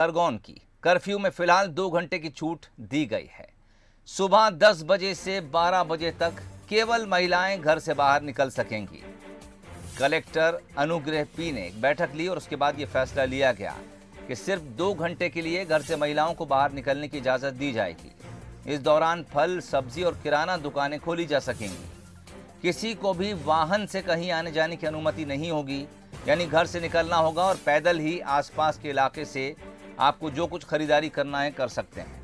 खरगोन की कर्फ्यू में फिलहाल 2 घंटे की छूट दी गई है। सुबह 10 बजे से 12 बजे तक केवल महिलाएं घर से बाहर निकल सकेंगी। कलेक्टर अनुग्रह पी ने एक बैठक ली और उसके बाद यह फैसला लिया गया कि सिर्फ 2 घंटे के लिए घर से महिलाओं को बाहर निकलने की इजाजत दी जाएगी। इस दौरान फल, सब्जी और किराना दुकानें खोली जा सकेंगी। किसी को भी वाहन से कहीं आने जाने की अनुमति नहीं होगी, यानी घर से निकलना होगा और पैदल ही आसपास के इलाके से आपको जो कुछ खरीदारी करना है कर सकते हैं।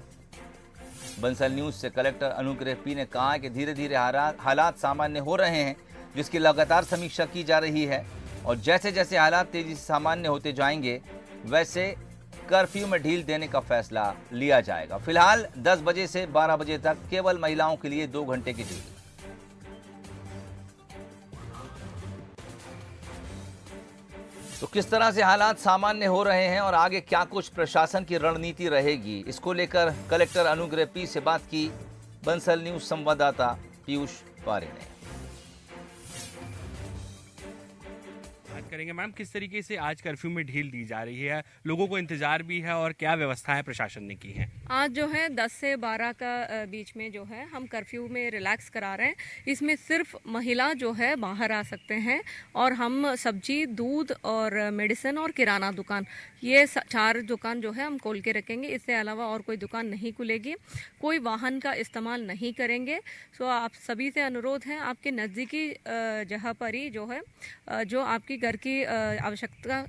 बंसल न्यूज से कलेक्टर अनुग्रह पी ने कहा है कि धीरे धीरे हालात सामान्य हो रहे हैं, जिसकी लगातार समीक्षा की जा रही है और जैसे जैसे हालात तेजी से सामान्य होते जाएंगे वैसे कर्फ्यू में ढील देने का फैसला लिया जाएगा। फिलहाल 10 बजे से 12 बजे तक केवल महिलाओं के लिए 2 घंटे की ढील। तो किस तरह से हालात सामान्य हो रहे हैं और आगे क्या कुछ प्रशासन की रणनीति रहेगी, इसको लेकर कलेक्टर अनुग्रह पी से बात की बंसल न्यूज संवाददाता पीयूष पारे ने। बात करेंगे मैम, किस तरीके से आज कर्फ्यू में ढील दी जा रही है, लोगों को इंतजार भी है और क्या व्यवस्थाएं प्रशासन ने की हैं? आज जो है 10 से 12 का बीच में जो है हम कर्फ्यू में रिलैक्स करा रहे हैं। इसमें सिर्फ महिला जो है बाहर आ सकते हैं और हम सब्जी, दूध और मेडिसिन और किराना दुकान, ये 4 दुकान जो है हम खोल के रखेंगे। इससे अलावा और कोई दुकान नहीं खुलेगी। कोई वाहन का इस्तेमाल नहीं करेंगे। सो आप सभी से अनुरोध है, आपके नज़दीकी जगह पर ही जो है जो आपकी घर की आवश्यकता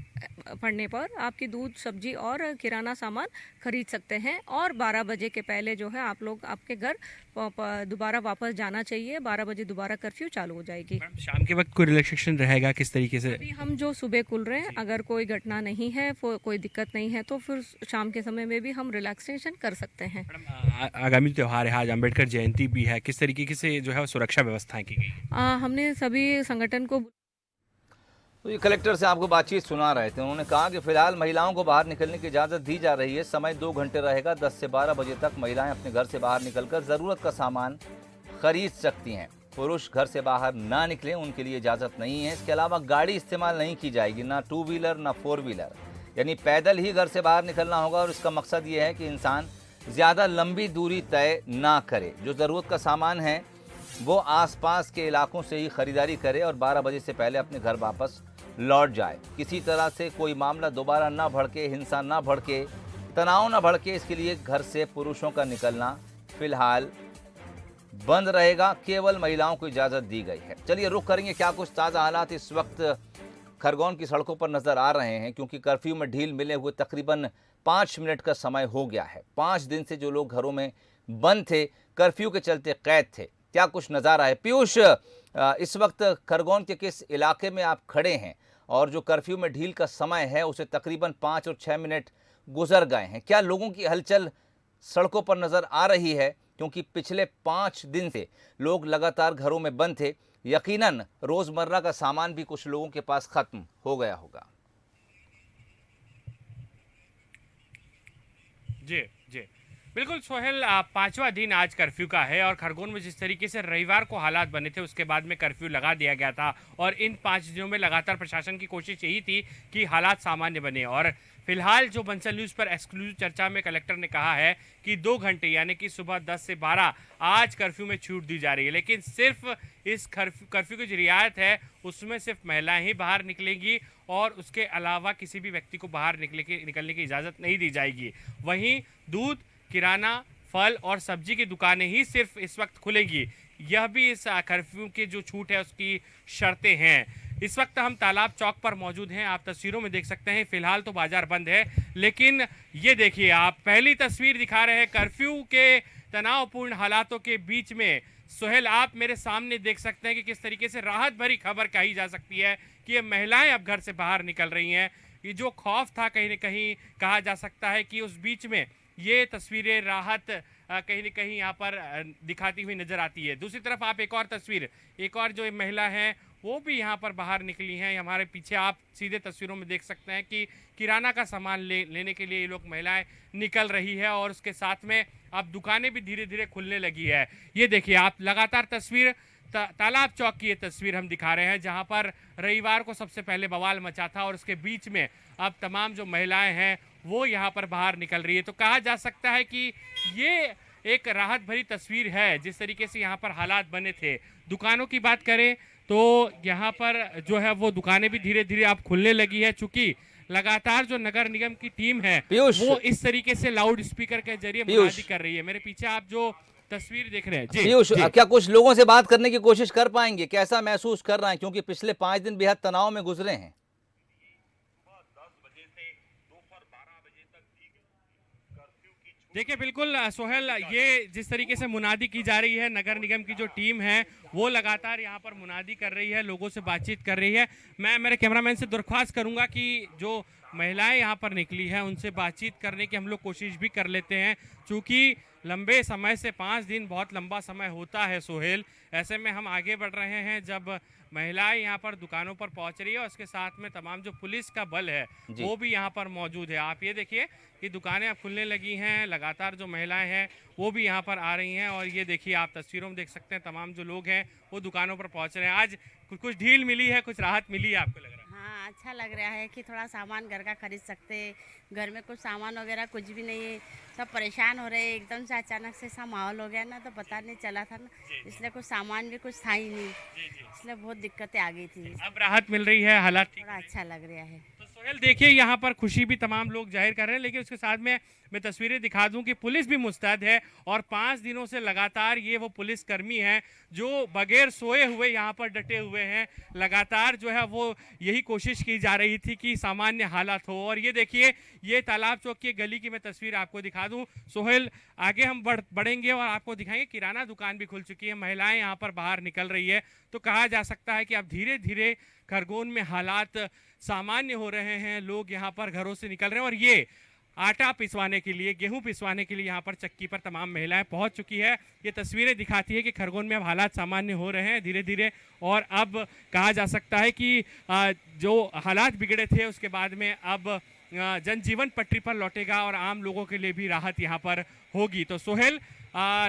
पड़ने पर आपकी दूध, सब्जी और किराना सामान खरीद सकते हैं। और 12 बजे के पहले जो है आप लोग आपके घर दोबारा वापस जाना चाहिए। 12 बजे दोबारा कर्फ्यू चालू हो जाएगी। शाम के वक्त कोई रिलैक्सेशन रहेगा किस तरीके से? अभी हम जो सुबह खुल रहे हैं, अगर कोई घटना नहीं है, कोई दिक्कत नहीं है तो फिर शाम के समय में भी हम रिलैक्सेशन कर सकते हैं। आगामी त्यौहार है, आज अम्बेडकर जयंती भी है, किस तरीके से जो है सुरक्षा व्यवस्थाएं की गई? हमने सभी संगठन को तो ये कलेक्टर से आपको बातचीत सुना रहे थे। उन्होंने कहा कि फिलहाल महिलाओं को बाहर निकलने की इजाज़त दी जा रही है। समय 2 घंटे रहेगा। 10 से 12 बजे तक महिलाएं अपने घर से बाहर निकलकर ज़रूरत का सामान खरीद सकती हैं। पुरुष घर से बाहर ना निकलें, उनके लिए इजाज़त नहीं है। इसके अलावा गाड़ी इस्तेमाल नहीं की जाएगी, ना 2 व्हीलर ना 4 व्हीलर, यानी पैदल ही घर से बाहर निकलना होगा। और इसका मकसद ये है कि इंसान ज़्यादा लंबी दूरी तय ना करे। जो ज़रूरत का सामान है वो आसपास के इलाकों से ही खरीदारी करे और 12 बजे से पहले अपने घर वापस लौट जाए। किसी तरह से कोई मामला दोबारा ना भड़के, हिंसा ना भड़के, तनाव ना भड़के, इसके लिए घर से पुरुषों का निकलना फिलहाल बंद रहेगा। केवल महिलाओं को इजाज़त दी गई है। चलिए रुख करेंगे क्या कुछ ताज़ा हालात इस वक्त खरगोन की सड़कों पर नज़र आ रहे हैं, क्योंकि कर्फ्यू में ढील मिले हुए तकरीबन 5 मिनट का समय हो गया है। 5 दिन से जो लोग घरों में बंद थे, कर्फ्यू के चलते कैद थे, क्या कुछ नज़ारा है? पीयूष, इस वक्त खरगोन के किस इलाके में आप खड़े हैं और जो कर्फ्यू में ढील का समय है उसे तकरीबन 5 और 6 मिनट गुजर गए हैं, क्या लोगों की हलचल सड़कों पर नज़र आ रही है? क्योंकि पिछले 5 दिन से लोग लगातार घरों में बंद थे। यकीनन रोज़मर्रा का सामान भी कुछ लोगों के पास ख़त्म हो गया होगा। जी जी बिल्कुल सोहेल, 5वां दिन आज कर्फ्यू का है और खरगोन में जिस तरीके से रविवार को हालात बने थे उसके बाद में कर्फ्यू लगा दिया गया था और इन 5 दिनों में लगातार प्रशासन की कोशिश यही थी कि हालात सामान्य बने। और फिलहाल जो बंसल न्यूज़ पर एक्सक्लूसिव चर्चा में कलेक्टर ने कहा है कि 2 घंटे यानी कि सुबह 10 से 12 आज कर्फ्यू में छूट दी जा रही है, लेकिन सिर्फ इस कर्फ्यू की जो रियायत है उसमें सिर्फ महिलाएं ही बाहर निकलेंगी और उसके अलावा किसी भी व्यक्ति को बाहर निकलने की इजाज़त नहीं दी जाएगी। वहीं दूध, किराना, फल और सब्जी की दुकानें ही सिर्फ इस वक्त खुलेंगी। यह भी इस कर्फ्यू की जो छूट है उसकी शर्तें हैं। इस वक्त हम तालाब चौक पर मौजूद हैं, आप तस्वीरों में देख सकते हैं। फिलहाल तो बाजार बंद है, लेकिन ये देखिए, आप पहली तस्वीर दिखा रहे हैं कर्फ्यू के तनावपूर्ण हालातों के बीच में। सोहेल, आप मेरे सामने देख सकते हैं कि किस तरीके से राहत भरी खबर कही जा सकती है कि ये महिलाएं अब घर से बाहर निकल रही हैं। ये जो खौफ था कहीं न कहीं कहा जा सकता है कि उस बीच में ये तस्वीरें राहत कहीं न कहीं यहाँ पर दिखाती हुई नजर आती है। दूसरी तरफ आप एक और तस्वीर, एक और जो महिला हैं वो भी यहाँ पर बाहर निकली हैं। हमारे पीछे आप सीधे तस्वीरों में देख सकते हैं कि किराना का सामान लेने के लिए ये लोग महिलाएं निकल रही है और उसके साथ में अब दुकानें भी धीरे धीरे खुलने लगी है। ये देखिए, आप लगातार तस्वीर तालाब चौक की ये तस्वीर हम दिखा रहे हैं, जहां पर रविवार को सबसे पहले बवाल मचा था और उसके बीच में अब तमाम जो महिलाएं हैं वो यहाँ पर बाहर निकल रही है। तो कहा जा सकता है कि ये एक राहत भरी तस्वीर है जिस तरीके से यहाँ पर हालात बने थे। दुकानों की बात करें तो यहाँ पर जो है वो दुकानें भी धीरे धीरे अब खुलने लगी है, चूंकि लगातार जो नगर निगम की टीम है पीयूष, वो इस तरीके से लाउड स्पीकर के जरिए मुनादी कर रही है। मेरे पीछे आप जो तस्वीर देख रहे हैं जी, पीयूष, जी। क्या कुछ लोगों से बात करने की कोशिश कर पाएंगे? कैसा महसूस कर रहे हैं, क्योंकि पिछले 5 दिन बेहद तनाव में गुजरे हैं? देखिए बिल्कुल सोहेल, ये जिस तरीके से मुनादी की जा रही है, नगर निगम की जो टीम है वो लगातार यहाँ पर मुनादी कर रही है, लोगों से बातचीत कर रही है। मैं मेरे कैमरामैन से दरख्वास्त करूंगा कि जो महिलाएं यहाँ पर निकली हैं उनसे बातचीत करने की हम लोग कोशिश भी कर लेते हैं, क्योंकि लंबे समय से 5 दिन बहुत लंबा समय होता है सोहेल। ऐसे में हम आगे बढ़ रहे हैं जब महिलाएं यहाँ पर दुकानों पर पहुंच रही है और उसके साथ में तमाम जो पुलिस का बल है वो भी यहाँ पर मौजूद है। आप ये देखिए कि दुकानें अब खुलने लगी हैं, लगातार जो महिलाएं हैं वो भी यहाँ पर आ रही हैं और ये देखिए आप तस्वीरों में देख सकते हैं तमाम जो लोग हैं वो दुकानों पर पहुंच रहे हैं। आज कुछ ढील मिली है, कुछ राहत मिली है, आपको लग रहा है? हाँ, अच्छा लग रहा है कि थोड़ा सामान घर का खरीद सकते हैं। घर में कुछ सामान वगैरह कुछ भी नहीं है, सब परेशान हो रहे हैं। एकदम से अचानक से ऐसा माहौल हो गया ना, तो पता नहीं चला था ना, इसलिए कुछ सामान भी कुछ था ही नहीं, इसलिए बहुत दिक्कतें आ गई थी। अब राहत मिल रही है, हालात ठीक। थोड़ा अच्छा लग रहा है। तो सोहेल देखिए यहाँ पर खुशी भी तमाम लोग जाहिर कर रहे हैं, लेकिन उसके साथ में मैं तस्वीरें दिखा दूं कि पुलिस भी मुस्तैद है और 5 दिनों से लगातार ये वो पुलिस कर्मी हैं जो बगैर सोए हुए यहाँ पर डटे हुए हैं। लगातार जो है वो यही कोशिश की जा रही थी कि सामान्य हालात हो। और ये देखिए, ये तालाब चौक की गली की मैं तस्वीर आपको दिखा दूं सोहेल। आगे हम बढ़ेंगे और आपको दिखाएंगे किराना दुकान भी खुल चुकी है, महिलाएं यहाँ पर बाहर निकल रही है। तो कहा जा सकता है कि अब धीरे धीरे खरगोन में हालात सामान्य हो रहे हैं, लोग यहाँ पर घरों से निकल रहे हैं और ये आटा पिसवाने के लिए, गेहूं पिसवाने के लिए यहाँ पर चक्की पर तमाम महिलाएं पहुंच चुकी है। ये तस्वीरें दिखाती है कि खरगोन में अब हालात सामान्य हो रहे हैं धीरे धीरे और अब कहा जा सकता है कि जो हालात बिगड़े थे उसके बाद में अब जनजीवन पटरी पर लौटेगा और आम लोगों के लिए भी राहत यहाँ पर होगी। तो सोहेल,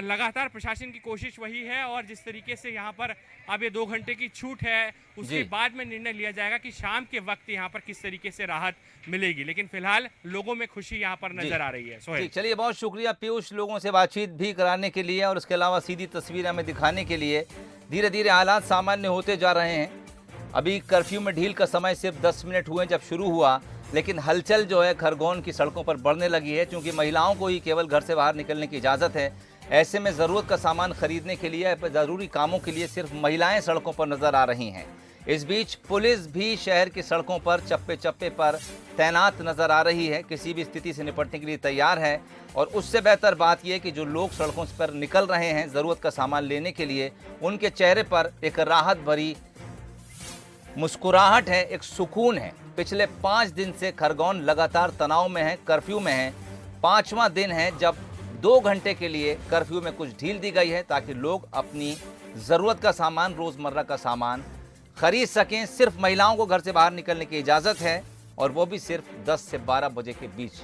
लगातार प्रशासन की कोशिश वही है और जिस तरीके से यहाँ पर अब ये 2 घंटे की छूट है, उसके बाद में निर्णय लिया जाएगा कि शाम के वक्त यहाँ पर किस तरीके से राहत मिलेगी। लेकिन फिलहाल लोगों में खुशी यहाँ पर नजर आ रही है। सोहेल, चलिए, बहुत शुक्रिया पीयूष, लोगों से बातचीत भी कराने के लिए और उसके अलावा सीधी तस्वीर हमें दिखाने के लिए। धीरे धीरे हालात सामान्य होते जा रहे हैं। अभी कर्फ्यू में ढील का समय सिर्फ 10 मिनट हुए जब शुरू हुआ, लेकिन हलचल जो है खरगोन की सड़कों पर बढ़ने लगी है, क्योंकि महिलाओं को ही केवल घर से बाहर निकलने की इजाज़त है। ऐसे में ज़रूरत का सामान खरीदने के लिए, ज़रूरी कामों के लिए सिर्फ महिलाएं सड़कों पर नज़र आ रही हैं। इस बीच पुलिस भी शहर की सड़कों पर चप्पे चप्पे पर तैनात नज़र आ रही है, किसी भी स्थिति से निपटने के लिए तैयार है। और उससे बेहतर बात यह है कि जो लोग सड़कों पर निकल रहे हैं ज़रूरत का सामान लेने के लिए, उनके चेहरे पर एक राहत भरी मुस्कुराहट है, एक सुकून है। पिछले 5 दिन से खरगोन लगातार तनाव में है, कर्फ्यू में है। 5वां दिन है जब 2 घंटे के लिए कर्फ्यू में कुछ ढील दी गई है ताकि लोग अपनी ज़रूरत का सामान, रोज़मर्रा का सामान खरीद सकें। सिर्फ महिलाओं को घर से बाहर निकलने की इजाज़त है और वो भी सिर्फ 10 से 12 बजे के बीच।